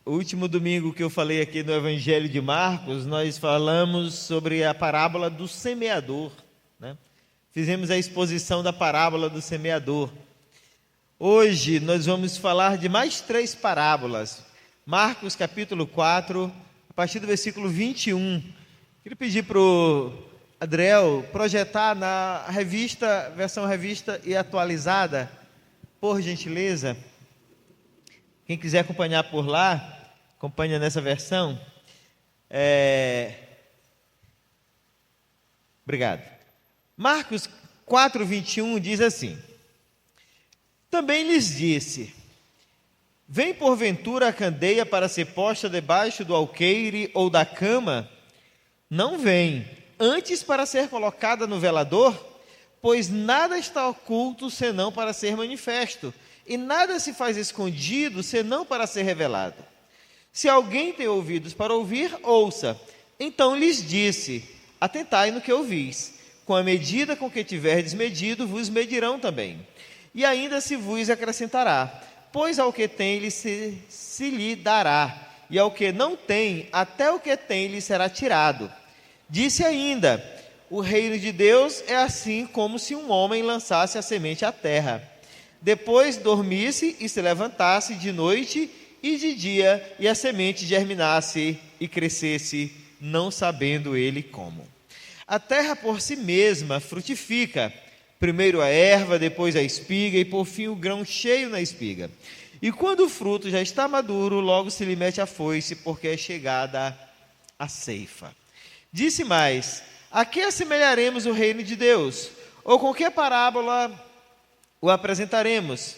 O último domingo que eu falei aqui no Evangelho de Marcos, nós falamos sobre a parábola do semeador, né? Fizemos a exposição da parábola do semeador. Hoje nós vamos falar de mais 3 parábolas. Marcos capítulo 4, a partir do versículo 21. Queria pedir para o Adriel projetar na revista, versão revista e atualizada, por gentileza. Quem quiser acompanhar por lá, acompanha nessa versão. Obrigado. Marcos 4, 21 diz assim: Também lhes disse: Vem porventura a candeia para ser posta debaixo do alqueire ou da cama? Não vem, antes para ser colocada no velador, pois nada está oculto senão para ser manifesto, e nada se faz escondido senão para ser revelado. Se alguém tem ouvidos para ouvir, ouça. Então lhes disse: Atentai no que ouvis. Com a medida com que tiverdes medido, vos medirão também. E ainda se vos acrescentará, pois ao que tem se lhe dará, e ao que não tem, até o que tem lhe será tirado. Disse ainda: O reino de Deus é assim como se um homem lançasse a semente à terra. Depois dormisse e se levantasse de noite e de dia, e a semente germinasse e crescesse, não sabendo ele como. A terra por si mesma frutifica, primeiro a erva, depois a espiga, e por fim o grão cheio na espiga. E quando o fruto já está maduro, logo se lhe mete a foice, porque é chegada a ceifa. Disse mais: A que assemelharemos o reino de Deus? Ou com que parábola o apresentaremos?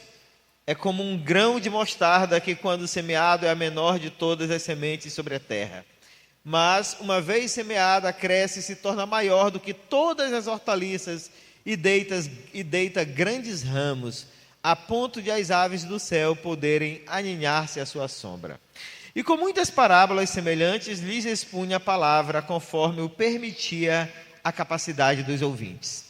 É como um grão de mostarda que, quando semeado, é a menor de todas as sementes sobre a terra. Mas, uma vez semeada, cresce e se torna maior do que todas as hortaliças e deita grandes ramos, a ponto de as aves do céu poderem aninhar-se à sua sombra. E com muitas parábolas semelhantes lhes expunha a palavra, conforme o permitia a capacidade dos ouvintes.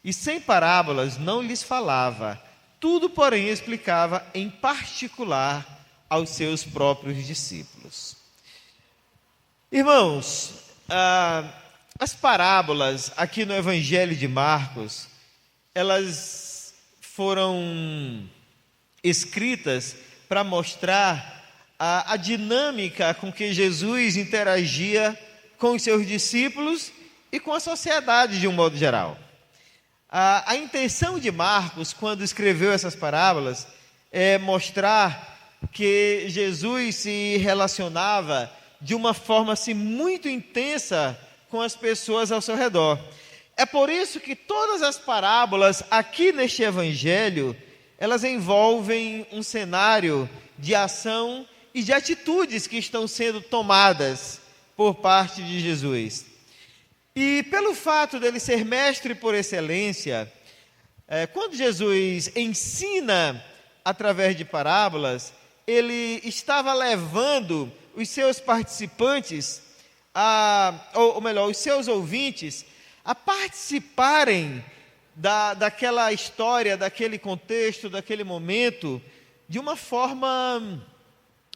E sem parábolas não lhes falava, tudo, porém, explicava em particular aos seus próprios discípulos. Irmãos, as parábolas aqui no Evangelho de Marcos, elas foram escritas para mostrar a dinâmica com que Jesus interagia com os seus discípulos e com a sociedade de um modo geral. A intenção de Marcos, quando escreveu essas parábolas, é mostrar que Jesus se relacionava de uma forma assim, muito intensa com as pessoas ao seu redor. É por isso que todas as parábolas aqui neste evangelho, elas envolvem um cenário de ação e de atitudes que estão sendo tomadas por parte de Jesus. E pelo fato dele ser mestre por excelência, quando Jesus ensina através de parábolas, ele estava levando os seus participantes, os seus ouvintes, a participarem daquela história, daquele contexto, daquele momento, de uma forma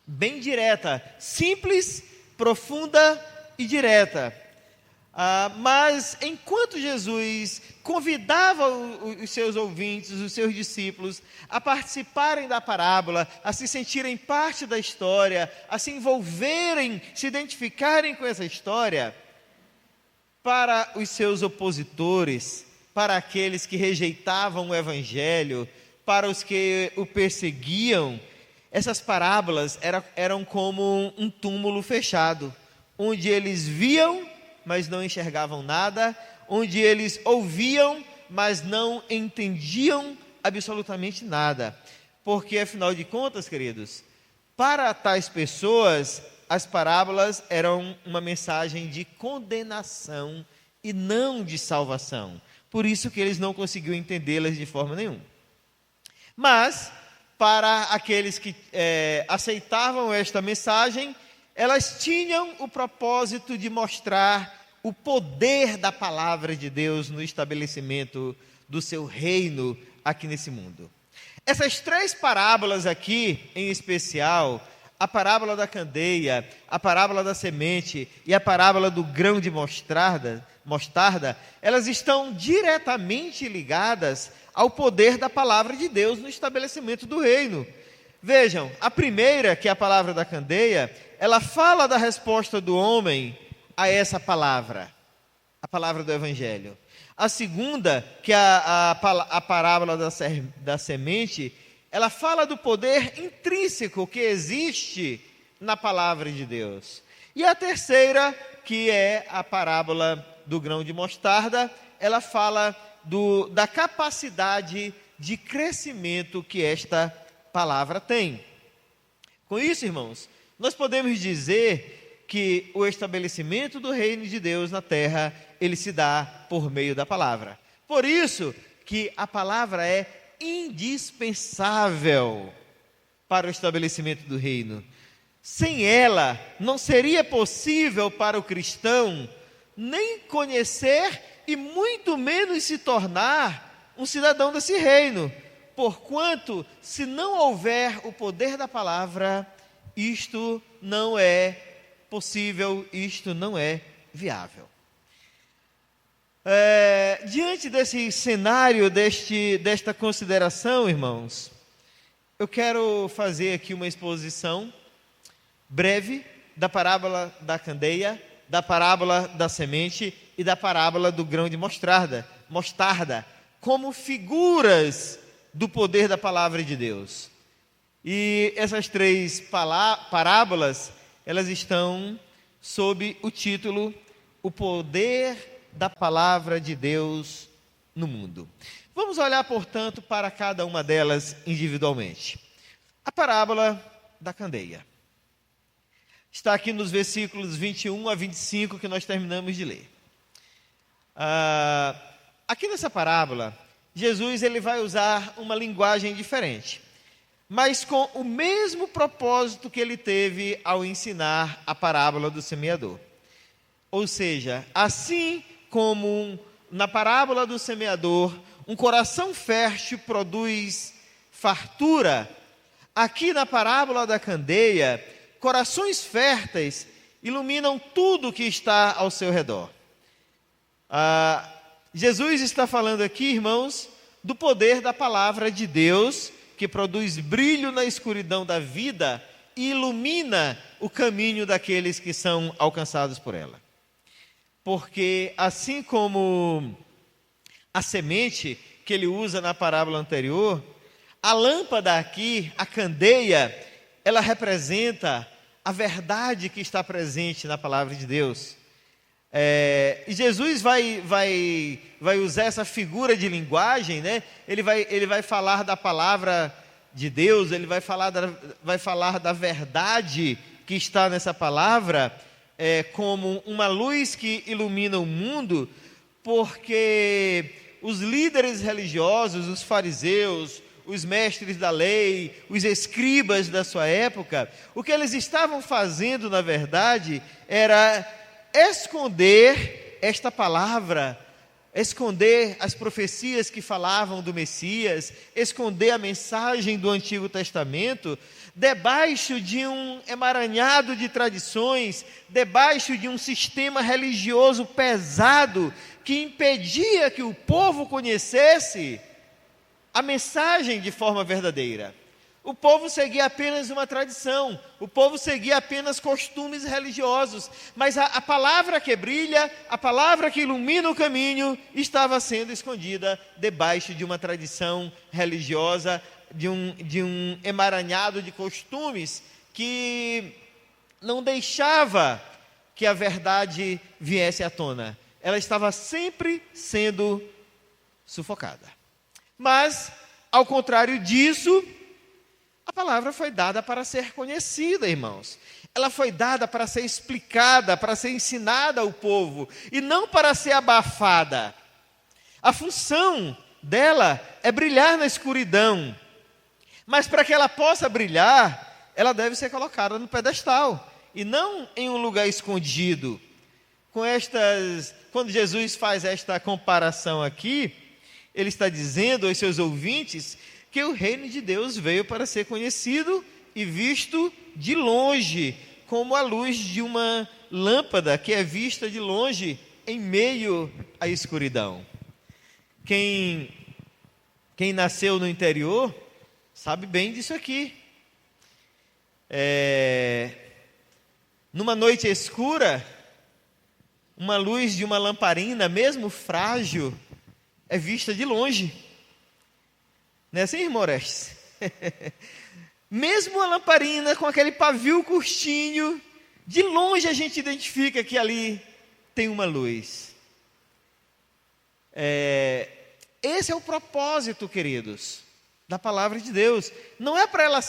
bem direta, simples, profunda e direta. Mas enquanto Jesus convidava os seus ouvintes, os seus discípulos, a participarem da parábola, a se sentirem parte da história, a se envolverem, se identificarem com essa história, para os seus opositores, para aqueles que rejeitavam o Evangelho, para os que o perseguiam, essas parábolas eram como um túmulo fechado, onde eles viam, mas não enxergavam nada, onde eles ouviam, mas não entendiam absolutamente nada. Porque, afinal de contas, queridos, para tais pessoas, as parábolas eram uma mensagem de condenação e não de salvação. Por isso que eles não conseguiam entendê-las de forma nenhuma. Mas, para aqueles que aceitavam esta mensagem, elas tinham o propósito de mostrar o poder da palavra de Deus no estabelecimento do seu reino aqui nesse mundo. Essas 3 parábolas aqui, em especial, a parábola da candeia, a parábola da semente e a parábola do grão de mostarda, elas estão diretamente ligadas ao poder da palavra de Deus no estabelecimento do reino. Vejam, a primeira, que é a palavra da candeia, ela fala da resposta do homem a essa palavra, a palavra do evangelho. A segunda, que é a parábola da semente, ela fala do poder intrínseco que existe na palavra de Deus. E a terceira, que é a parábola do grão de mostarda, ela fala da capacidade de crescimento que esta palavra tem. Com isso, irmãos, nós podemos dizer que o estabelecimento do reino de Deus na terra, ele se dá por meio da palavra. Por isso que a palavra é indispensável para o estabelecimento do reino. Sem ela, não seria possível para o cristão nem conhecer e muito menos se tornar um cidadão desse reino. Porquanto, se não houver o poder da palavra, isto não é possível, isto não é viável. Diante desse cenário, desta consideração, irmãos, eu quero fazer aqui uma exposição breve da parábola da candeia, da parábola da semente e da parábola do grão de mostarda, como figuras do poder da palavra de Deus. E essas três parábolas, elas estão sob o título O Poder da Palavra de Deus no Mundo. Vamos olhar, portanto, para cada uma delas individualmente. A parábola da candeia está aqui nos versículos 21 a 25 que nós terminamos de ler. Aqui nessa parábola, Jesus ele vai usar uma linguagem diferente, mas com o mesmo propósito que ele teve ao ensinar a parábola do semeador. Ou seja, assim como na parábola do semeador, um coração fértil produz fartura, aqui na parábola da candeia, corações férteis iluminam tudo que está ao seu redor. Jesus está falando aqui, irmãos, do poder da palavra de Deus, que produz brilho na escuridão da vida e ilumina o caminho daqueles que são alcançados por ela. Porque assim como a semente que ele usa na parábola anterior, a lâmpada aqui, a candeia, ela representa a verdade que está presente na palavra de Deus. E Jesus vai usar essa figura de linguagem, né? Ele vai falar da palavra de Deus, ele vai falar da verdade que está nessa palavra, como uma luz que ilumina o mundo, porque os líderes religiosos, os fariseus, os mestres da lei, os escribas da sua época, o que eles estavam fazendo, na verdade, era esconder esta palavra, esconder as profecias que falavam do Messias, esconder a mensagem do Antigo Testamento, debaixo de um emaranhado de tradições, debaixo de um sistema religioso pesado, que impedia que o povo conhecesse a mensagem de forma verdadeira. O povo seguia apenas uma tradição, o povo seguia apenas costumes religiosos, mas a palavra que brilha, a palavra que ilumina o caminho, estava sendo escondida debaixo de uma tradição religiosa, de um emaranhado de costumes que não deixava que a verdade viesse à tona. Ela estava sempre sendo sufocada. Mas, ao contrário disso, a palavra foi dada para ser conhecida, irmãos. Ela foi dada para ser explicada, para ser ensinada ao povo, e não para ser abafada. A função dela é brilhar na escuridão. Mas para que ela possa brilhar, ela deve ser colocada no pedestal, e não em um lugar escondido. Quando Jesus faz esta comparação aqui, ele está dizendo aos seus ouvintes que o reino de Deus veio para ser conhecido e visto de longe, como a luz de uma lâmpada que é vista de longe em meio à escuridão. Quem nasceu no interior sabe bem disso aqui. Numa noite escura, uma luz de uma lamparina, mesmo frágil, é vista de longe. Não é assim, irmão Orestes? Mesmo a lamparina com aquele pavio curtinho, de longe a gente identifica que ali tem uma luz. Esse é o propósito, queridos, da palavra de Deus. Não é para ela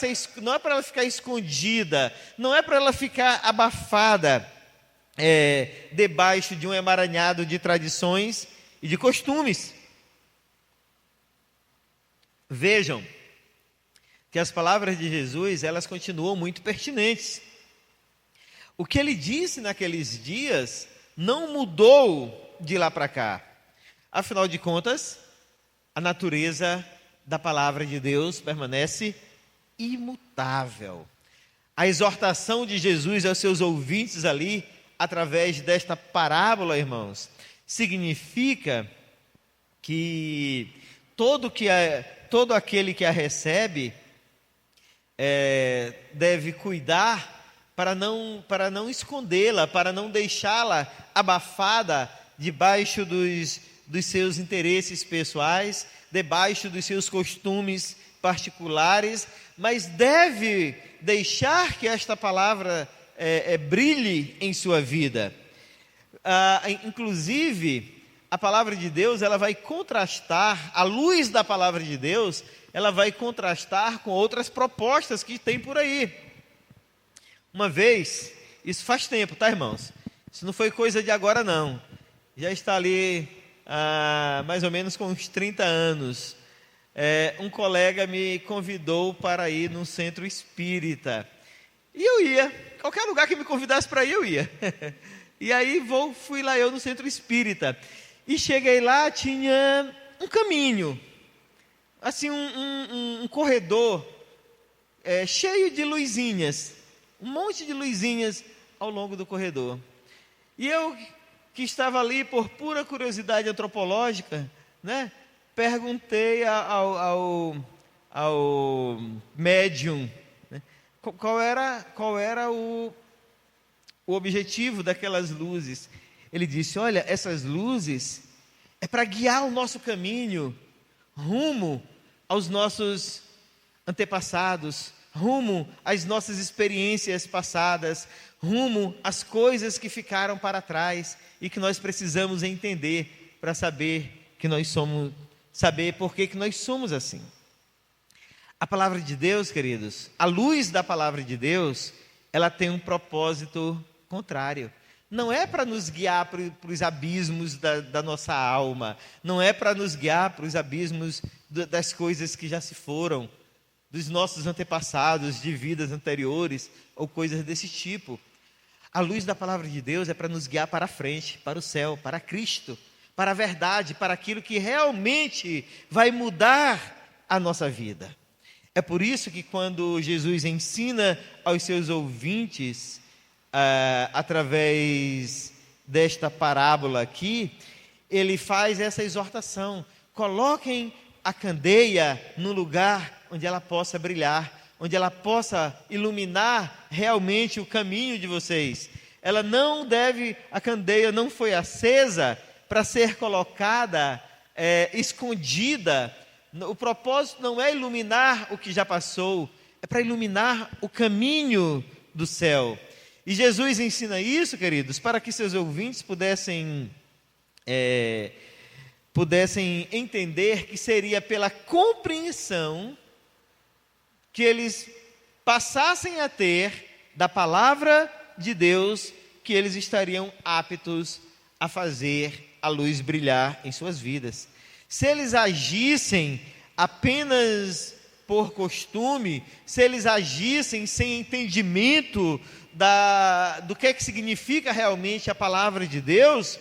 ficar escondida, não é para ela ficar abafada debaixo de um emaranhado de tradições e de costumes. Vejam que as palavras de Jesus, elas continuam muito pertinentes. O que ele disse naqueles dias não mudou de lá para cá. Afinal de contas, a natureza da palavra de Deus permanece imutável. A exortação de Jesus aos seus ouvintes ali, através desta parábola, irmãos, significa que todo aquele que a recebe deve cuidar para não escondê-la, para não deixá-la abafada debaixo dos seus interesses pessoais, debaixo dos seus costumes particulares, mas deve deixar que esta palavra brilhe em sua vida. Inclusive, a palavra de Deus, ela vai contrastar, a luz da palavra de Deus, ela vai contrastar com outras propostas que tem por aí. Uma vez, isso faz tempo, tá, irmãos? Isso não foi coisa de agora, não. Já está ali mais ou menos com uns 30 anos. Um colega me convidou para ir num centro espírita. E eu ia. Qualquer lugar que me convidasse para ir, eu ia. E aí fui lá eu no centro espírita. E cheguei lá, tinha um caminho. Assim, um corredor cheio de luzinhas. Um monte de luzinhas ao longo do corredor. E eu, que estava ali por pura curiosidade antropológica, né, perguntei ao médium, né, qual era o objetivo daquelas luzes. Ele disse: olha, essas luzes é para guiar o nosso caminho rumo aos nossos antepassados, rumo às nossas experiências passadas, rumo às coisas que ficaram para trás e que nós precisamos entender para saber por que nós somos assim. A palavra de Deus, queridos, a luz da palavra de Deus, ela tem um propósito contrário. Não é para nos guiar para os abismos da nossa alma, não é para nos guiar para os abismos das coisas que já se foram, dos nossos antepassados, de vidas anteriores, ou coisas desse tipo. A luz da palavra de Deus é para nos guiar para a frente, para o céu, para Cristo, para a verdade, para aquilo que realmente vai mudar a nossa vida. É por isso que quando Jesus ensina aos seus ouvintes, através desta parábola aqui, ele faz essa exortação: coloquem a candeia no lugar onde ela possa brilhar, onde ela possa iluminar realmente o caminho de vocês. A candeia não foi acesa para ser colocada escondida. O propósito não é iluminar o que já passou, é para iluminar o caminho do céu. E Jesus ensina isso, queridos, para que seus ouvintes pudessem entender que seria pela compreensão que eles passassem a ter da palavra de Deus, que eles estariam aptos a fazer a luz brilhar em suas vidas. Se eles agissem apenas por costume, se eles agissem sem entendimento do que significa realmente a palavra de Deus,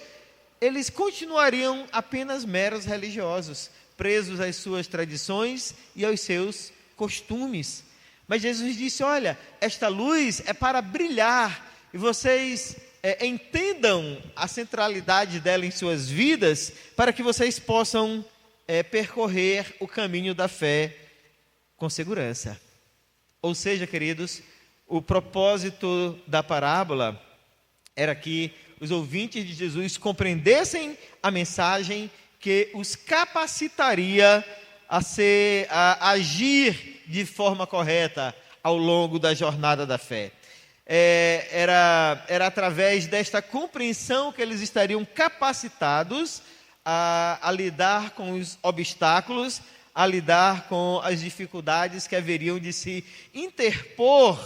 eles continuariam apenas meros religiosos, presos às suas tradições e aos seus costumes. Mas Jesus disse: olha, esta luz é para brilhar, e vocês entendam a centralidade dela em suas vidas, para que vocês possam percorrer o caminho da fé com segurança. Ou seja, queridos, o propósito da parábola era que os ouvintes de Jesus compreendessem a mensagem que os capacitaria a agir de forma correta ao longo da jornada da fé. Era através desta compreensão que eles estariam capacitados a lidar com os obstáculos, a lidar com as dificuldades que haveriam de se interpor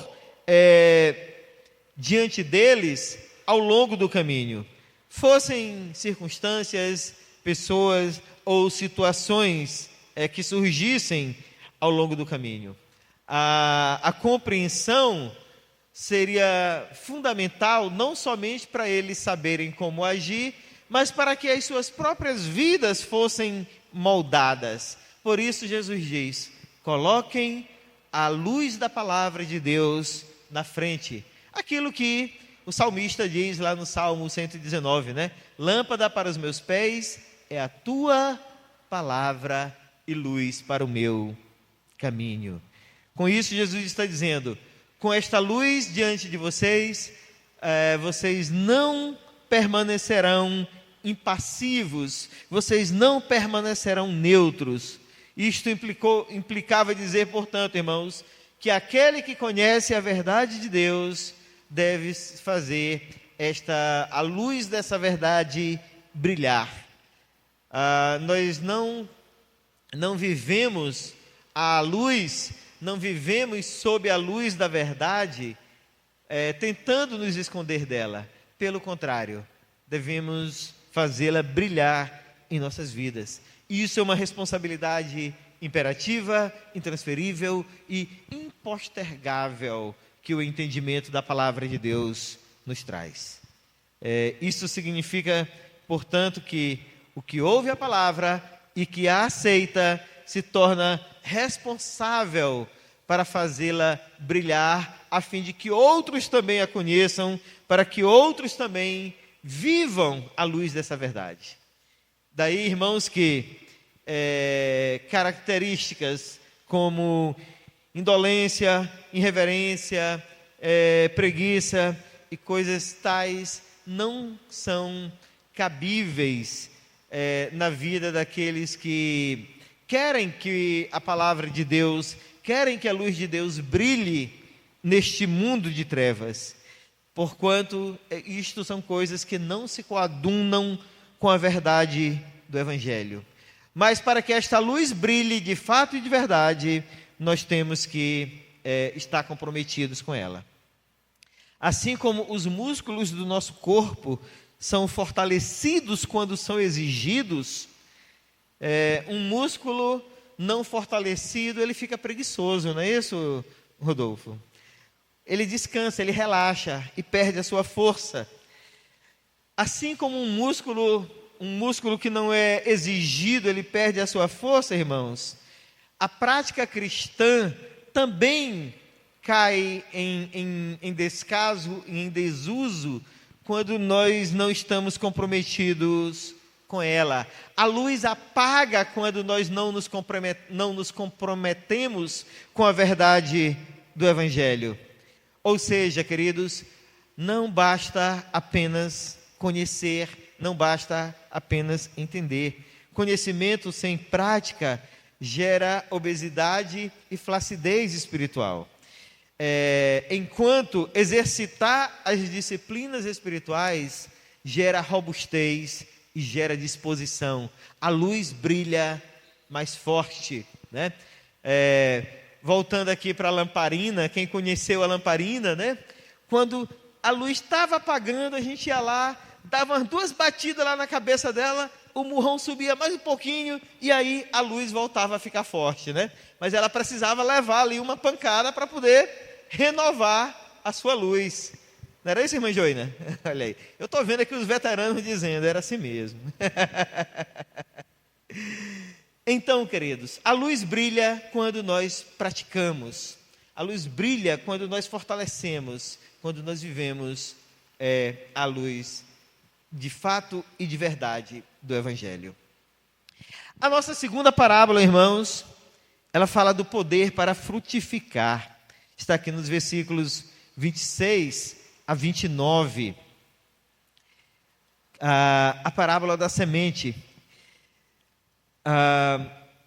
diante deles ao longo do caminho, fossem circunstâncias, pessoas ou situações que surgissem ao longo do caminho. A compreensão seria fundamental não somente para eles saberem como agir, mas para que as suas próprias vidas fossem moldadas. Por isso Jesus diz: coloquem a luz da palavra de Deus na frente. Aquilo que o salmista diz lá no Salmo 119, né? Lâmpada para os meus pés é a tua palavra e luz para o meu caminho. Com isso, Jesus está dizendo: com esta luz diante de vocês, vocês não permanecerão impassivos, vocês não permanecerão neutros. Isto implicava dizer, portanto, irmãos, que aquele que conhece a verdade de Deus deve fazer a luz dessa verdade brilhar. Nós não vivemos a luz, não vivemos sob a luz da verdade, tentando nos esconder dela. Pelo contrário, devemos fazê-la brilhar em nossas vidas. Isso é uma responsabilidade imperativa, intransferível e impostergável que o entendimento da palavra de Deus nos traz. Isso significa, portanto, que o que ouve a palavra e que a aceita se torna responsável para fazê-la brilhar, a fim de que outros também a conheçam, para que outros também vivam à luz dessa verdade. Daí, irmãos, que características como indolência, irreverência, preguiça e coisas tais não são cabíveis na vida daqueles que querem que a palavra de Deus, querem que a luz de Deus brilhe neste mundo de trevas, porquanto isto são coisas que não se coadunam com a verdade do Evangelho. Mas para que esta luz brilhe de fato e de verdade, nós temos que estar comprometidos com ela. Assim como os músculos do nosso corpo são fortalecidos quando são exigidos, um músculo não fortalecido, ele fica preguiçoso, não é isso, Rodolfo? Ele descansa, ele relaxa e perde a sua força. Assim como um músculo que não é exigido, ele perde a sua força, irmãos. A prática cristã também cai em descaso, em desuso, quando nós não estamos comprometidos com ela. A luz apaga quando nós não nos comprometemos com a verdade do Evangelho. Ou seja, queridos, não basta apenas conhecer, não basta apenas entender. Conhecimento sem prática gera obesidade e flacidez espiritual. Enquanto exercitar as disciplinas espirituais gera robustez e gera disposição. A luz brilha mais forte, né? Voltando aqui para a lamparina, quem conheceu a lamparina, né? Quando a luz estava apagando, a gente ia lá, dava umas 2 batidas lá na cabeça dela, o murrão subia mais um pouquinho e aí a luz voltava a ficar forte, né? Mas ela precisava levar ali uma pancada para poder renovar a sua luz. Não era isso, irmã Joina? Olha aí, eu estou vendo aqui os veteranos dizendo, era assim mesmo. Então, queridos, a luz brilha quando nós praticamos. A luz brilha quando nós fortalecemos, quando nós vivemos a luz de fato e de verdade do Evangelho. A nossa segunda parábola, irmãos, ela fala do poder para frutificar. Está aqui nos versículos 26 a 29. A parábola da semente.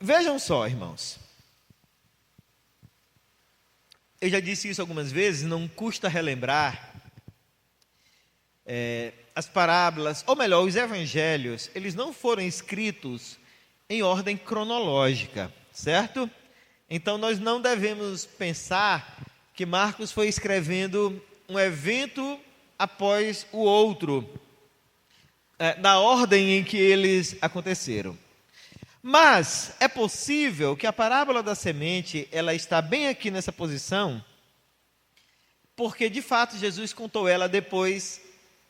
Vejam só, irmãos. Eu já disse isso algumas vezes, não custa relembrar. As parábolas, ou melhor, os evangelhos, eles não foram escritos em ordem cronológica, certo? Então nós não devemos pensar que Marcos foi escrevendo um evento após o outro, na ordem em que eles aconteceram. Mas é possível que a parábola da semente, ela está bem aqui nessa posição, porque de fato Jesus contou ela depois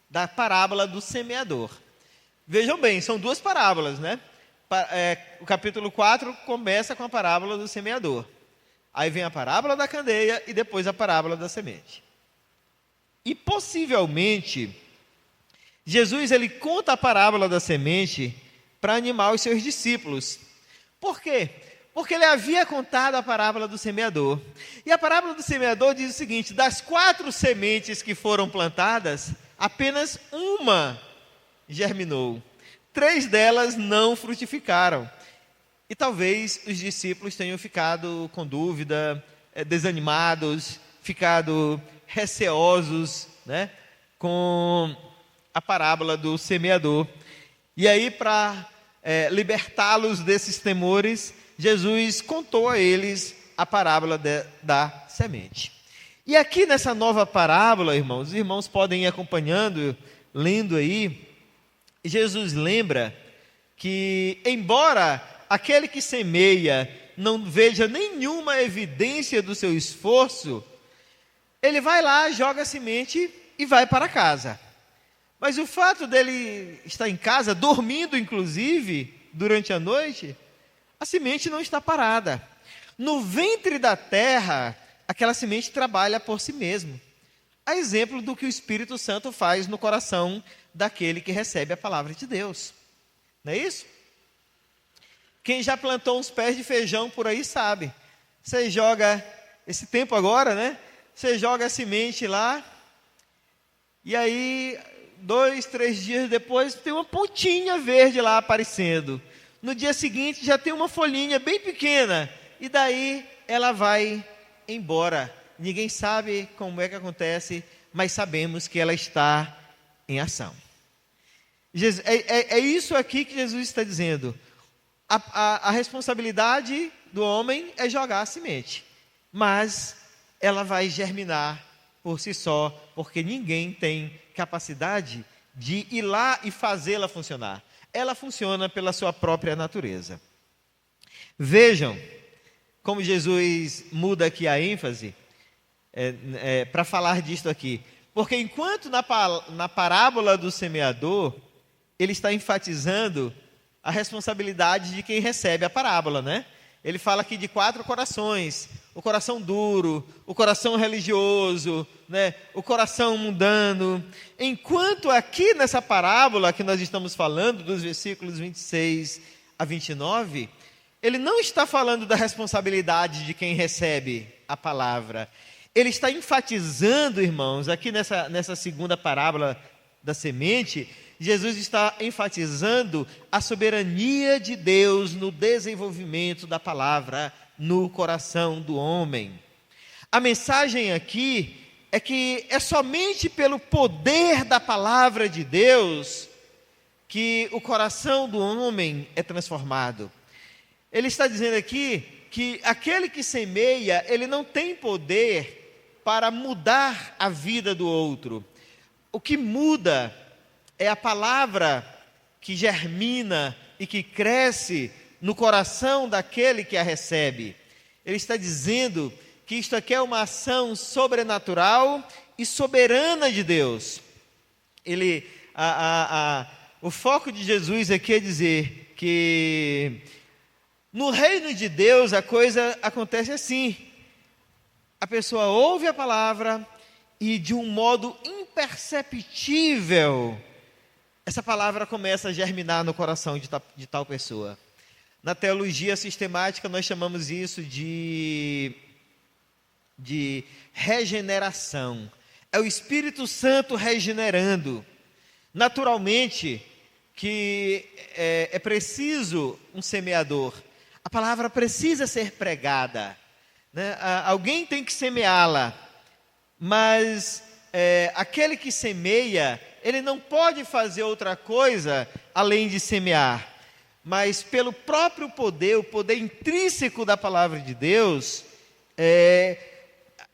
da parábola do semeador. Vejam bem, são duas parábolas, né? O capítulo 4 começa com a parábola do semeador. Aí vem a parábola da candeia e depois a parábola da semente. E possivelmente, Jesus ele conta a parábola da semente para animar os seus discípulos. Por quê? Porque ele havia contado a parábola do semeador. E a parábola do semeador diz o seguinte: das 4 sementes que foram plantadas, apenas uma germinou. 3 delas não frutificaram. E talvez os discípulos tenham ficado com dúvida, desanimados, ficado receosos, né, com a parábola do semeador. E aí, para libertá-los desses temores, Jesus contou a eles a parábola da semente. E aqui nessa nova parábola, irmãos, os irmãos podem ir acompanhando, lendo aí, Jesus lembra que, embora aquele que semeia não veja nenhuma evidência do seu esforço, ele vai lá, joga a semente e vai para casa. Mas o fato dele estar em casa, dormindo inclusive, durante a noite, a semente não está parada. No ventre da terra, aquela semente trabalha por si mesmo. A exemplo do que o Espírito Santo faz no coração daquele que recebe a palavra de Deus. Não é isso? Quem já plantou uns pés de feijão por aí sabe. Você joga, esse tempo agora, né? Você joga a semente lá, e aí, 2, 3 dias depois, tem uma pontinha verde lá aparecendo. No dia seguinte, já tem uma folhinha bem pequena, e daí ela vai embora. Ninguém sabe como é que acontece, mas sabemos que ela está em ação. É isso aqui que Jesus está dizendo. A responsabilidade do homem é jogar a semente, mas ela vai germinar por si só, porque ninguém tem capacidade de ir lá e fazê-la funcionar. Ela funciona pela sua própria natureza. Vejam como Jesus muda aqui a ênfase para falar disto aqui. Porque enquanto na parábola do semeador, ele está enfatizando a responsabilidade de quem recebe a parábola, né? Ele fala aqui de 4 corações: o coração duro, o coração religioso, né? O coração mundano. Enquanto aqui nessa parábola que nós estamos falando, dos versículos 26 a 29, ele não está falando da responsabilidade de quem recebe a palavra. Ele está enfatizando, irmãos, aqui nessa segunda parábola da semente, Jesus está enfatizando a soberania de Deus no desenvolvimento da palavra no coração do homem. A mensagem aqui é que é somente pelo poder da palavra de Deus que o coração do homem é transformado. Ele está dizendo aqui que aquele que semeia, ele não tem poder para mudar a vida do outro. O que muda é a palavra que germina e que cresce no coração daquele que a recebe. Ele está dizendo que isto aqui é uma ação sobrenatural e soberana de Deus. O foco de Jesus aqui é dizer que no reino de Deus a coisa acontece assim. a pessoa ouve a palavra e de um modo imperceptível, essa palavra começa a germinar no coração de tal pessoa. Na teologia sistemática nós chamamos isso de regeneração. É o Espírito Santo regenerando. Naturalmente que é preciso um semeador. A palavra precisa ser pregada, né? Alguém tem que semeá-la, mas aquele que semeia, ele não pode fazer outra coisa além de semear. Mas pelo próprio poder, o poder intrínseco da palavra de Deus,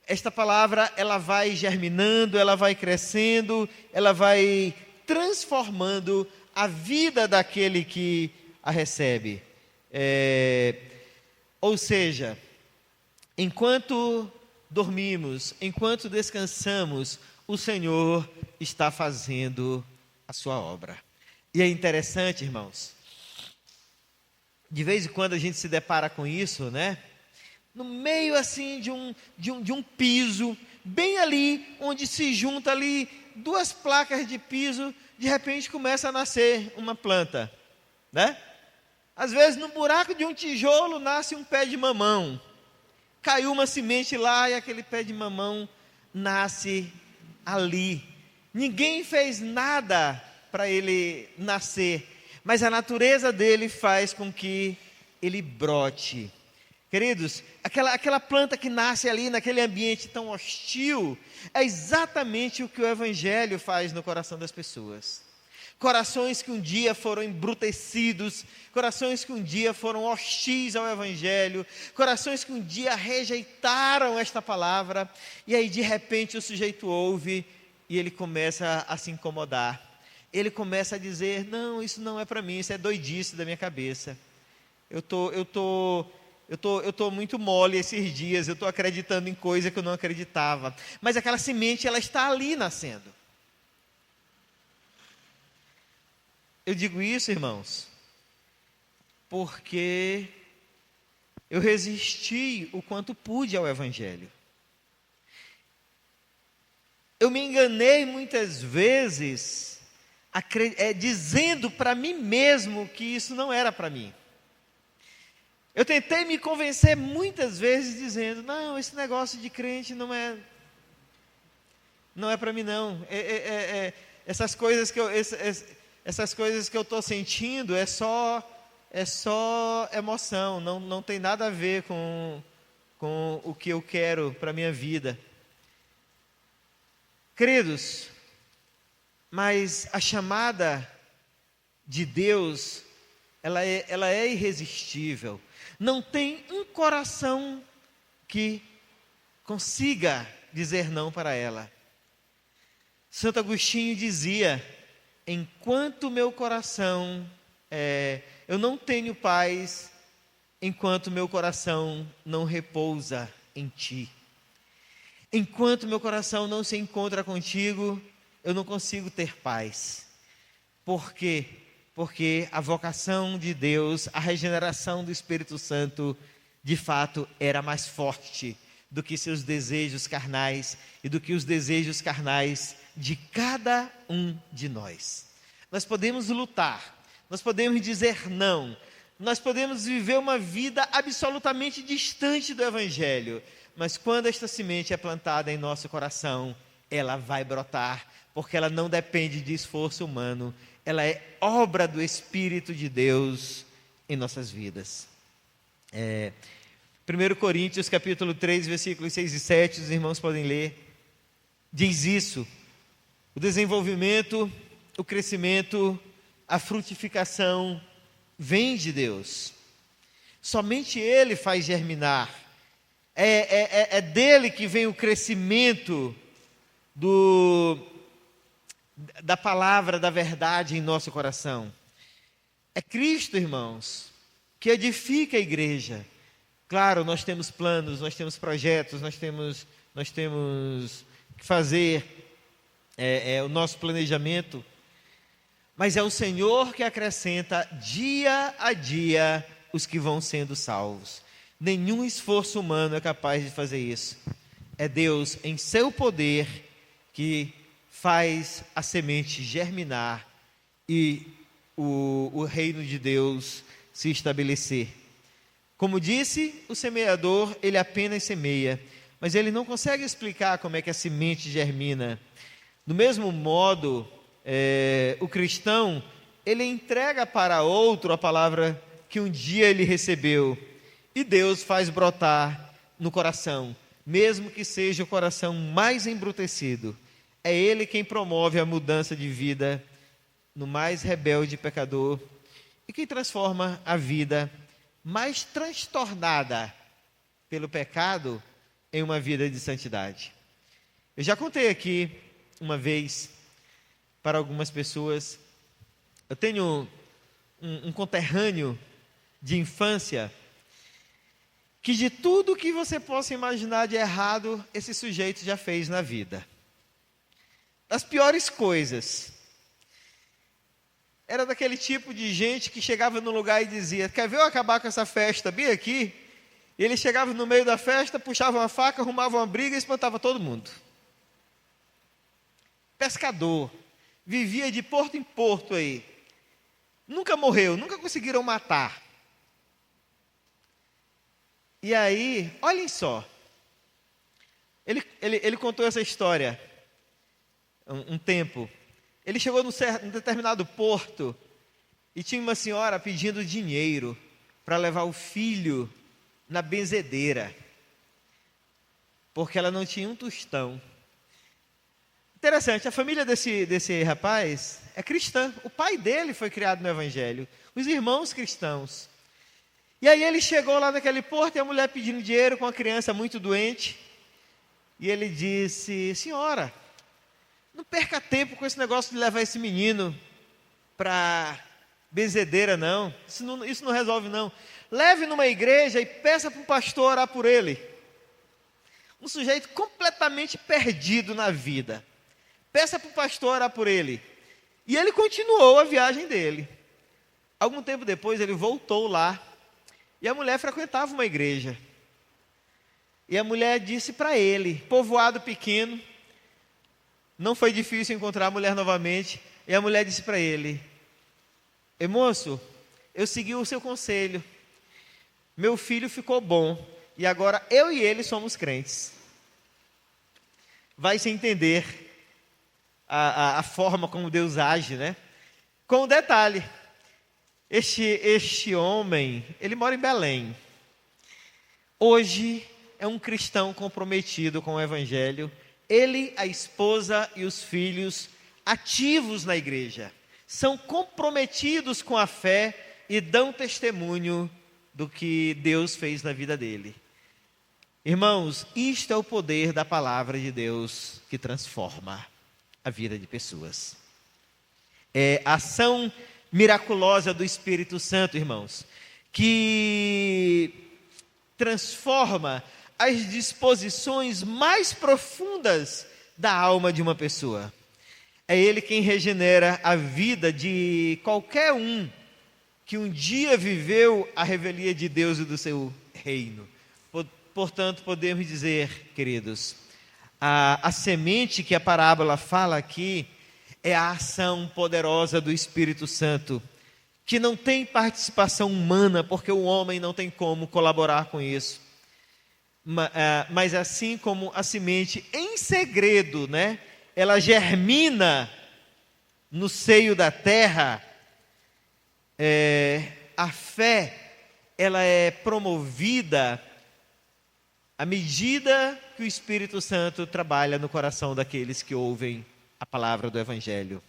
esta palavra ela vai germinando, ela vai crescendo, ela vai transformando a vida daquele que a recebe. Ou seja, enquanto dormimos, enquanto descansamos, o Senhor está fazendo a sua obra. E é interessante, irmãos, de vez em quando a gente se depara com isso, né? No meio assim de um piso, bem ali, onde se junta ali duas placas de piso, de repente começa a nascer uma planta, né? Às vezes no buraco de um tijolo nasce um pé de mamão. Caiu uma semente lá e aquele pé de mamão nasce ali. Ninguém fez nada para ele nascer, mas a natureza dele faz com que ele brote. Queridos, aquela planta que nasce ali naquele ambiente tão hostil, é exatamente o que o Evangelho faz no coração das pessoas. Corações que um dia foram embrutecidos, corações que um dia foram hostis ao Evangelho, corações que um dia rejeitaram esta palavra, e aí de repente o sujeito ouve e ele começa a se incomodar. Ele começa a dizer: não, isso não é para mim, isso é doidice da minha cabeça. Eu tô muito mole esses dias, eu estou acreditando em coisa que eu não acreditava. Mas aquela semente, ela está ali nascendo. Eu digo isso, irmãos, porque eu resisti o quanto pude ao Evangelho. Eu me enganei muitas vezes, dizendo para mim mesmo que isso não era para mim. Eu tentei me convencer muitas vezes dizendo: não, esse negócio de crente não é para mim não. Essas coisas que eu estou sentindo é só emoção, não tem nada a ver com o que eu quero para a minha vida. Queridos, mas a chamada de Deus, ela é irresistível. Não tem um coração que consiga dizer não para ela. Santo Agostinho dizia: enquanto meu coração, eu não tenho paz, enquanto meu coração não repousa em ti. Enquanto meu coração não se encontra contigo, eu não consigo ter paz. Por quê? Porque a vocação de Deus, a regeneração do Espírito Santo, de fato, era mais forte do que seus desejos carnais e do que os desejos carnais de cada um de nós. Nós podemos lutar, nós podemos dizer não, nós podemos viver uma vida absolutamente distante do Evangelho, mas quando esta semente é plantada em nosso coração, ela vai brotar, porque ela não depende de esforço humano, ela é obra do Espírito de Deus em nossas vidas. 1 Coríntios capítulo 3, versículos 6 e 7, os irmãos podem ler, diz isso: o desenvolvimento, o crescimento, a frutificação vem de Deus, somente Ele faz germinar, é dele que vem o crescimento da palavra da verdade em nosso coração. É Cristo, irmãos, que edifica a igreja. Claro, nós temos planos, nós temos projetos, nós temos que fazer o nosso planejamento, mas é o Senhor que acrescenta dia a dia os que vão sendo salvos. Nenhum esforço humano é capaz de fazer isso. é Deus, em seu poder, que faz a semente germinar e o reino de Deus se estabelecer. Como disse, o semeador, ele apenas semeia, mas ele não consegue explicar como é que a semente germina. Do mesmo modo, o cristão, ele entrega para outro a palavra que um dia ele recebeu, e Deus faz brotar no coração, mesmo que seja o coração mais embrutecido. É Ele quem promove a mudança de vida no mais rebelde pecador e quem transforma a vida mais transtornada pelo pecado em uma vida de santidade. Eu já contei aqui uma vez para algumas pessoas. Eu tenho um conterrâneo de infância que de tudo que você possa imaginar de errado, esse sujeito já fez na vida. Das piores coisas. Era daquele tipo de gente que chegava no lugar e dizia: quer ver eu acabar com essa festa bem aqui? E ele chegava no meio da festa, puxava uma faca, arrumava uma briga e espantava todo mundo. Pescador, vivia de porto em porto aí. Nunca morreu, nunca conseguiram matar. E aí, olhem só, ele contou essa história um tempo. Ele chegou num determinado porto e tinha uma senhora pedindo dinheiro para levar o filho na benzedeira, porque ela não tinha um tostão. Interessante, a família desse rapaz é cristã. O pai dele foi criado no Evangelho, os irmãos cristãos. E aí ele chegou lá naquele porto e a mulher pedindo dinheiro com a criança muito doente. E ele disse: senhora, não perca tempo com esse negócio de levar esse menino para benzedeira, não. Isso não resolve, não. Leve numa igreja e peça para o pastor orar por ele. Um sujeito completamente perdido na vida. Peça para o pastor orar por ele. E ele continuou a viagem dele. Algum tempo depois ele voltou lá. E a mulher frequentava uma igreja. E a mulher disse para ele, povoado pequeno, não foi difícil encontrar a mulher novamente. E a mulher disse para ele: ei, moço, eu segui o seu conselho. Meu filho ficou bom. E agora eu e ele somos crentes. Vai se entender a forma como Deus age, né? Com um detalhe. Este homem, ele mora em Belém. Hoje é um cristão comprometido com o Evangelho. Ele, a esposa e os filhos ativos na igreja. São comprometidos com a fé e dão testemunho do que Deus fez na vida dele. Irmãos, isto é o poder da palavra de Deus que transforma a vida de pessoas. É a ação miraculosa do Espírito Santo, irmãos, que transforma as disposições mais profundas da alma de uma pessoa. É Ele quem regenera a vida de qualquer um que um dia viveu a revelia de Deus e do seu reino. Portanto, podemos dizer, queridos, a semente que a parábola fala aqui é a ação poderosa do Espírito Santo, que não tem participação humana, porque o homem não tem como colaborar com isso. Mas assim como a semente em segredo, né, ela germina no seio da terra, a fé, ela é promovida à medida que o Espírito Santo trabalha no coração daqueles que ouvem a palavra do Evangelho.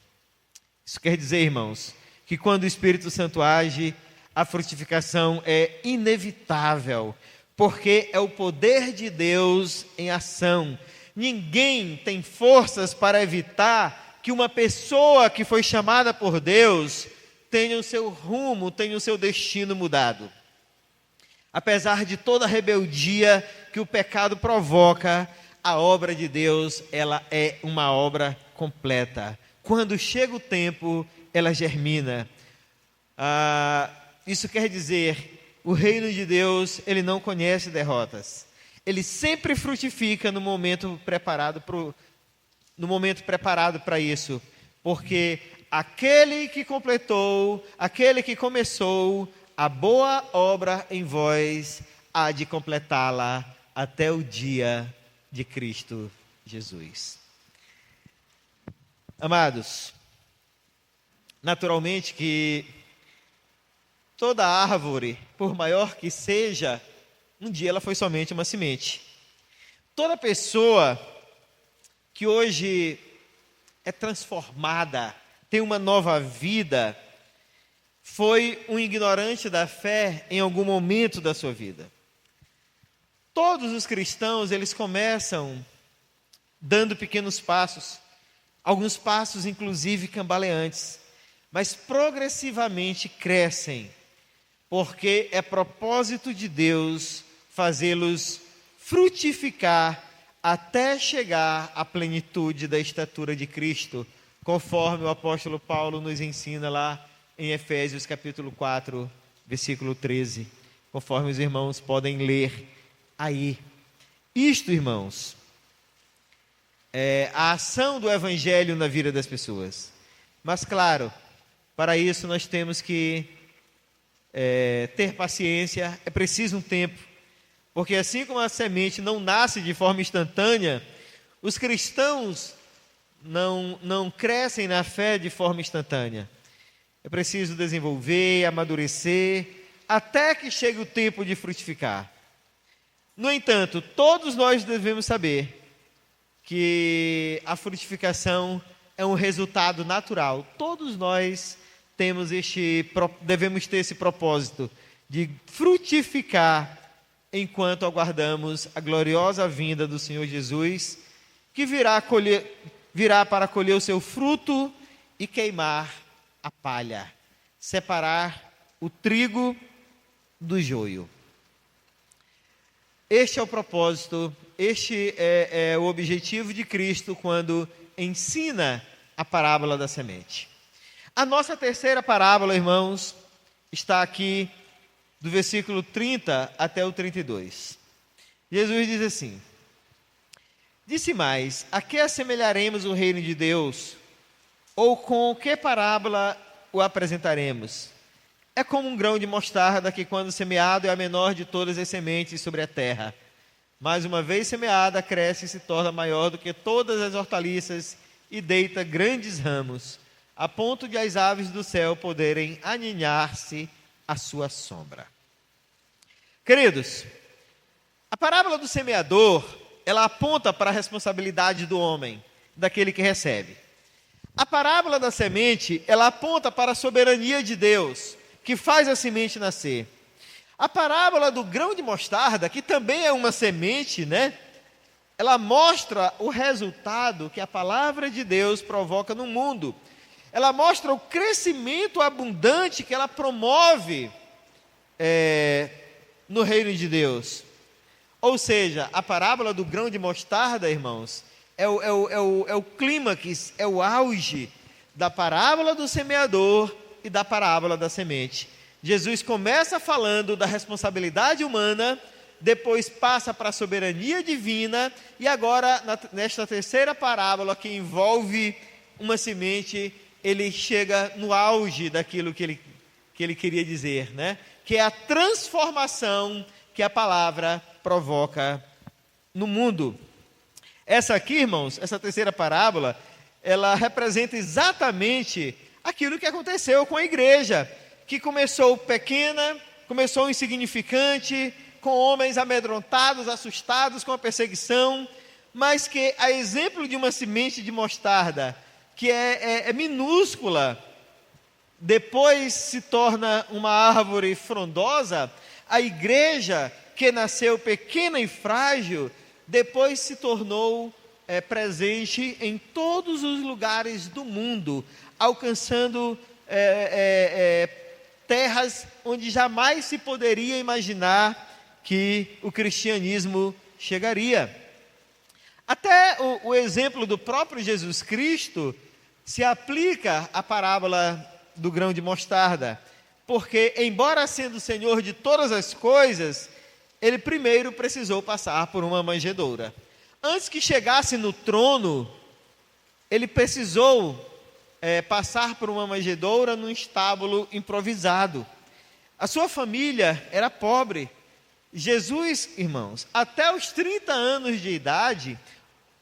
Isso quer dizer, irmãos, que quando o Espírito Santo age, a frutificação é inevitável, porque é o poder de Deus em ação. Ninguém tem forças para evitar que uma pessoa que foi chamada por Deus tenha o seu rumo, tenha o seu destino mudado. Apesar de toda a rebeldia que o pecado provoca, a obra de Deus, ela é uma obra completa. Quando chega o tempo, ela germina. Isso quer dizer, o reino de Deus, ele não conhece derrotas. Ele sempre frutifica no momento preparado para isso, porque aquele que completou, aquele que começou a boa obra em vós, há de completá-la até o dia de Cristo Jesus. Amados, naturalmente que toda árvore, por maior que seja, um dia ela foi somente uma semente. Toda pessoa que hoje é transformada, tem uma nova vida, foi um ignorante da fé em algum momento da sua vida. Todos os cristãos, eles começam dando pequenos passos, alguns passos inclusive cambaleantes, mas progressivamente crescem, porque é propósito de Deus fazê-los frutificar até chegar à plenitude da estatura de Cristo, conforme o apóstolo Paulo nos ensina lá em Efésios capítulo 4, versículo 13, conforme os irmãos podem ler aí. Isto, irmãos, é a ação do evangelho na vida das pessoas. Mas claro, para isso nós temos que ter paciência, é preciso um tempo, porque assim como a semente não nasce de forma instantânea, os cristãos não crescem na fé de forma instantânea. É preciso desenvolver, amadurecer, até que chegue o tempo de frutificar. No entanto, todos nós devemos saber que a frutificação é um resultado natural. Todos nós devemos ter esse propósito de frutificar enquanto aguardamos a gloriosa vinda do Senhor Jesus, que virá para colher o seu fruto e queimar a palha, separar o trigo do joio. Este é o propósito, este é o objetivo de Cristo quando ensina a parábola da semente. A nossa terceira parábola, irmãos, está aqui do versículo 30 até o 32. Jesus diz assim: disse mais: a que assemelharemos o reino de Deus? Ou com que parábola o apresentaremos? É como um grão de mostarda que, quando semeado, é a menor de todas as sementes sobre a terra. Mas uma vez semeada, cresce e se torna maior do que todas as hortaliças e deita grandes ramos, a ponto de as aves do céu poderem aninhar-se à sua sombra. Queridos, a parábola do semeador, ela aponta para a responsabilidade do homem, daquele que recebe. A parábola da semente, ela aponta para a soberania de Deus, que faz a semente nascer. A parábola do grão de mostarda, que também é uma semente, né? Ela mostra o resultado que a palavra de Deus provoca no mundo. Ela mostra o crescimento abundante que ela promove no reino de Deus. Ou seja, a parábola do grão de mostarda, irmãos, é o clímax, é o auge da parábola do semeador e da parábola da semente. Jesus começa falando da responsabilidade humana, depois passa para a soberania divina, e agora, nesta terceira parábola, que envolve uma semente, ele chega no auge daquilo que ele queria dizer, né? Que é a transformação que a palavra provoca no mundo. Essa aqui, irmãos, essa terceira parábola, ela representa exatamente aquilo que aconteceu com a igreja, que começou pequena, começou insignificante, com homens amedrontados, assustados com a perseguição, mas que, a exemplo de uma semente de mostarda, que é minúscula, depois se torna uma árvore frondosa. A igreja, que nasceu pequena e frágil, depois se tornou presente em todos os lugares do mundo, alcançando terras onde jamais se poderia imaginar que o cristianismo chegaria. Até o exemplo do próprio Jesus Cristo se aplica à parábola do grão de mostarda, porque, embora sendo Senhor de todas as coisas, ele primeiro precisou passar por uma manjedoura. Antes que chegasse no trono, ele precisou passar por uma manjedoura num estábulo improvisado. A sua família era pobre. Jesus, irmãos, até os 30 anos de idade,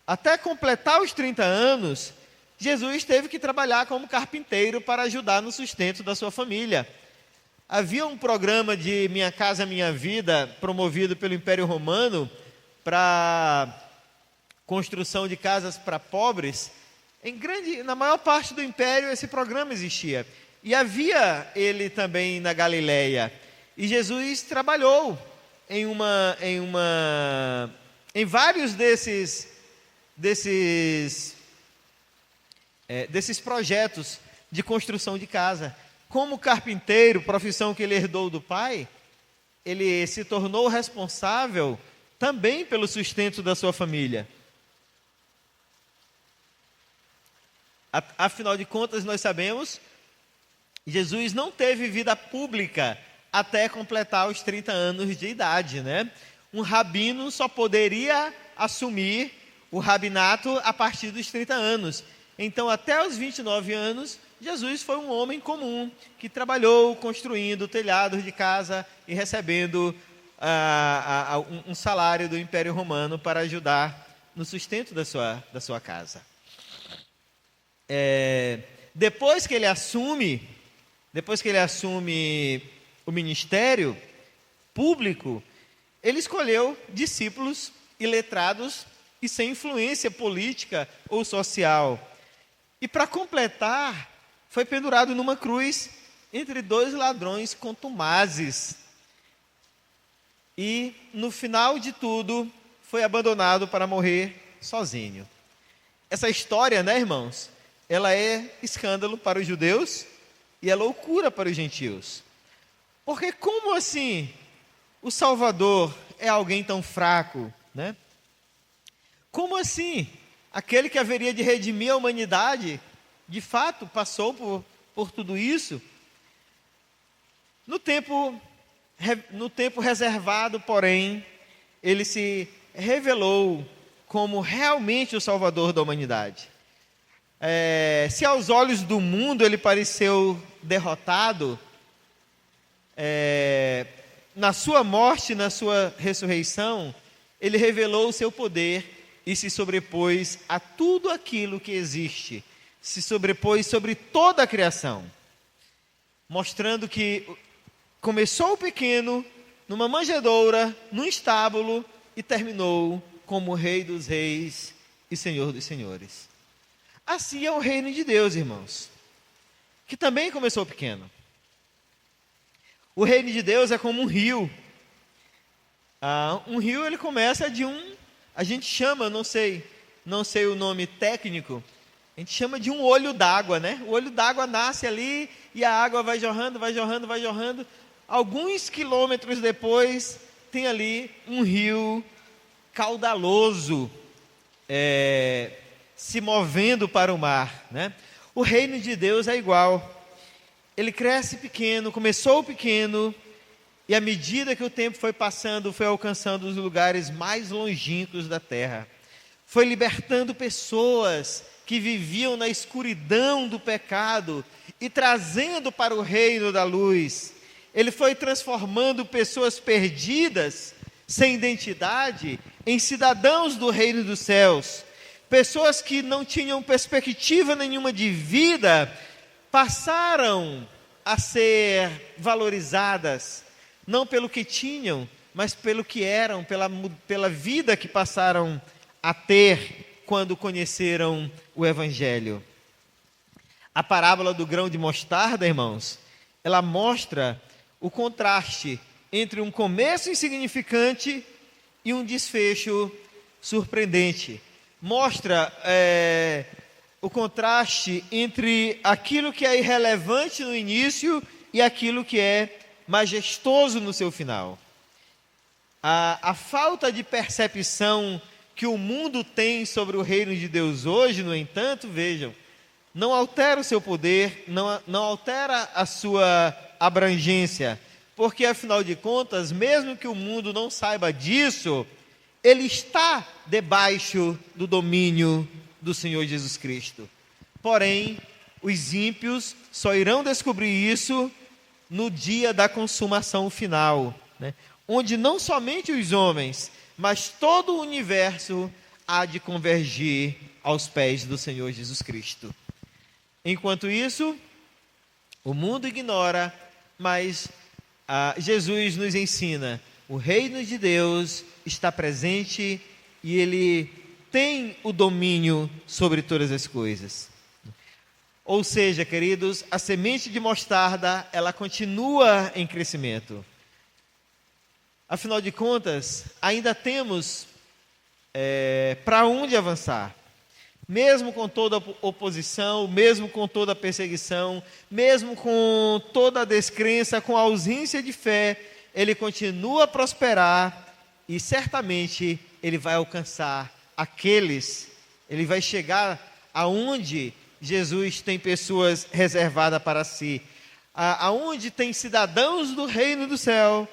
até completar os 30 anos, Jesus teve que trabalhar como carpinteiro para ajudar no sustento da sua família. Havia um programa de Minha Casa Minha Vida, promovido pelo Império Romano, para construção de casas para pobres. Na maior parte do Império esse programa existia. E havia ele também na Galileia. E Jesus trabalhou em vários desses projetos de construção de casa. Como carpinteiro, profissão que ele herdou do pai, ele se tornou responsável também pelo sustento da sua família. Afinal de contas, nós sabemos, Jesus não teve vida pública até completar os 30 anos de idade, né? Um rabino só poderia assumir o rabinato a partir dos 30 anos. Então, até os 29 anos, Jesus foi um homem comum, que trabalhou construindo telhados de casa e recebendo um salário do Império Romano para ajudar no sustento da sua casa. Depois que ele assume o ministério público, ele escolheu discípulos iletrados e sem influência política ou social. E para completar, foi pendurado numa cruz entre 2 ladrões contumazes. E no final de tudo, foi abandonado para morrer sozinho. Essa história, né, irmãos? Ela é escândalo para os judeus e é loucura para os gentios. Porque como assim o Salvador é alguém tão fraco, né? Como assim aquele que haveria de redimir a humanidade, de fato, passou por tudo isso? No tempo reservado, porém, ele se revelou como realmente o Salvador da humanidade. Se aos olhos do mundo ele pareceu derrotado, na sua morte, na sua ressurreição, ele revelou o seu poder e se sobrepôs a tudo aquilo que existe, se sobrepôs sobre toda a criação, mostrando que começou pequeno, numa manjedoura, num estábulo, e terminou como Rei dos Reis e Senhor dos Senhores. Assim é o reino de Deus, irmãos, que também começou pequeno. O reino de Deus é como um rio. Um rio, ele começa a gente chama, não sei o nome técnico, a gente chama de um olho d'água, né? O olho d'água nasce ali e a água vai jorrando, vai jorrando, vai jorrando. Alguns quilômetros depois, tem ali um rio caudaloso, se movendo para o mar, né? O reino de Deus é igual. Ele cresce pequeno, começou pequeno, e à medida que o tempo foi passando, foi alcançando os lugares mais longínquos da terra. Foi libertando pessoas que viviam na escuridão do pecado e trazendo para o reino da luz. Ele foi transformando pessoas perdidas, sem identidade, em cidadãos do reino dos céus. Pessoas que não tinham perspectiva nenhuma de vida, passaram a ser valorizadas, não pelo que tinham, mas pelo que eram, pela vida que passaram a ter quando conheceram o Evangelho. A parábola do grão de mostarda, irmãos, ela mostra o contraste entre um começo insignificante e um desfecho surpreendente. Mostra o contraste entre aquilo que é irrelevante no início e aquilo que é majestoso no seu final. A falta de percepção que o mundo tem sobre o reino de Deus hoje, no entanto, vejam, não altera o seu poder, não altera a sua abrangência, porque afinal de contas, mesmo que o mundo não saiba disso, ele está debaixo do domínio do Senhor Jesus Cristo. Porém, os ímpios só irão descobrir isso no dia da consumação final, né? Onde não somente os homens, mas todo o universo há de convergir aos pés do Senhor Jesus Cristo. Enquanto isso, o mundo ignora, mas Jesus nos ensina: o reino de Deus está presente e Ele tem o domínio sobre todas as coisas. Ou seja, queridos, a semente de mostarda, ela continua em crescimento. Afinal de contas, ainda temos para onde avançar. Mesmo com toda a oposição, mesmo com toda a perseguição, mesmo com toda a descrença, com a ausência de fé, ele continua a prosperar e certamente ele vai alcançar ele vai chegar aonde Jesus tem pessoas reservadas para si, aonde tem cidadãos do reino do céu.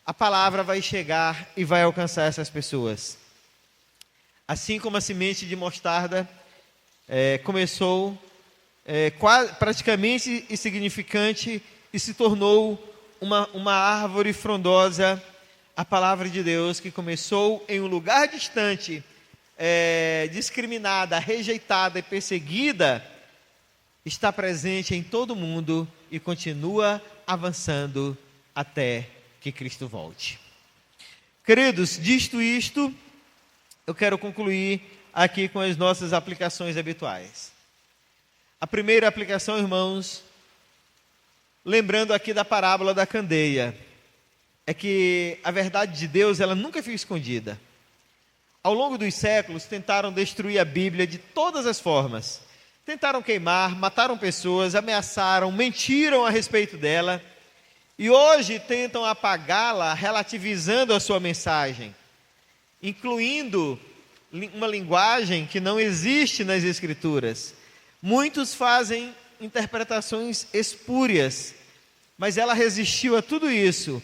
A palavra vai chegar e vai alcançar essas pessoas. Assim como a semente de mostarda começou praticamente insignificante e se tornou uma árvore frondosa, a palavra de Deus, que começou em um lugar distante, discriminada, rejeitada e perseguida, está presente em todo o mundo e continua avançando até que Cristo volte. Queridos, dito isto, eu quero concluir aqui com as nossas aplicações habituais. A primeira aplicação, irmãos, lembrando aqui da parábola da candeia, é que a verdade de Deus, ela nunca fica escondida. Ao longo dos séculos, tentaram destruir a Bíblia de todas as formas. Tentaram queimar, mataram pessoas, ameaçaram, mentiram a respeito dela. E hoje tentam apagá-la, relativizando a sua mensagem, incluindo uma linguagem que não existe nas Escrituras. Muitos fazem interpretações espúrias, mas ela resistiu a tudo isso.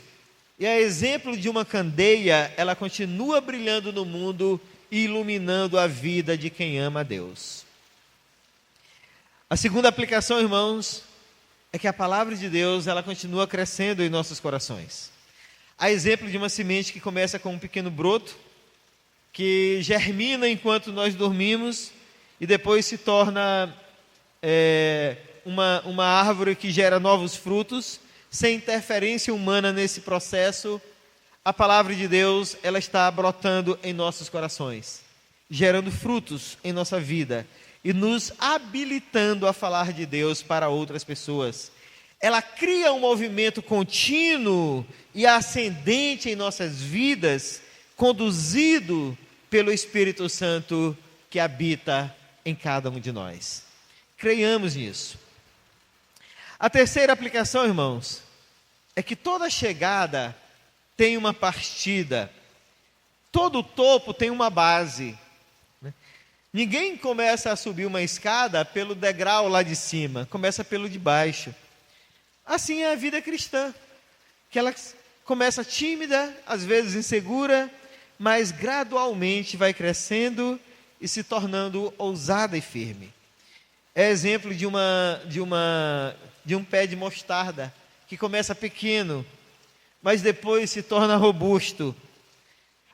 E a exemplo de uma candeia, ela continua brilhando no mundo e iluminando a vida de quem ama a Deus. A segunda aplicação, irmãos, é que a palavra de Deus, ela continua crescendo em nossos corações. A exemplo de uma semente que começa com um pequeno broto, que germina enquanto nós dormimos e depois se torna uma árvore que gera novos frutos, sem interferência humana nesse processo. A palavra de Deus, ela está brotando em nossos corações, gerando frutos em nossa vida e nos habilitando a falar de Deus para outras pessoas. Ela cria um movimento contínuo e ascendente em nossas vidas, conduzido pelo Espírito Santo que habita em cada um de nós. Creiamos nisso. A terceira aplicação, irmãos, é que toda chegada tem uma partida, todo topo tem uma base, né? Ninguém começa a subir uma escada pelo degrau lá de cima, começa pelo de baixo. Assim é a vida cristã, que ela começa tímida, às vezes insegura, mas gradualmente vai crescendo e se tornando ousada e firme. É exemplo de um pé de mostarda, que começa pequeno, mas depois se torna robusto.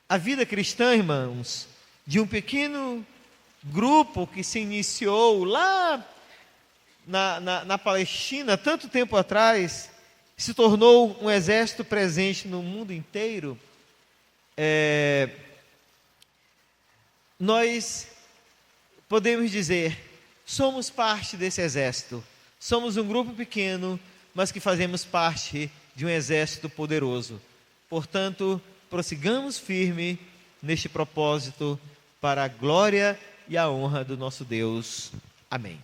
A vida cristã, irmãos, de um pequeno grupo que se iniciou lá na Palestina, tanto tempo atrás, se tornou um exército presente no mundo inteiro. Nós podemos dizer, somos parte desse exército. Somos um grupo pequeno, mas que fazemos parte de um exército poderoso. Portanto, prossigamos firme neste propósito para a glória e a honra do nosso Deus. Amém.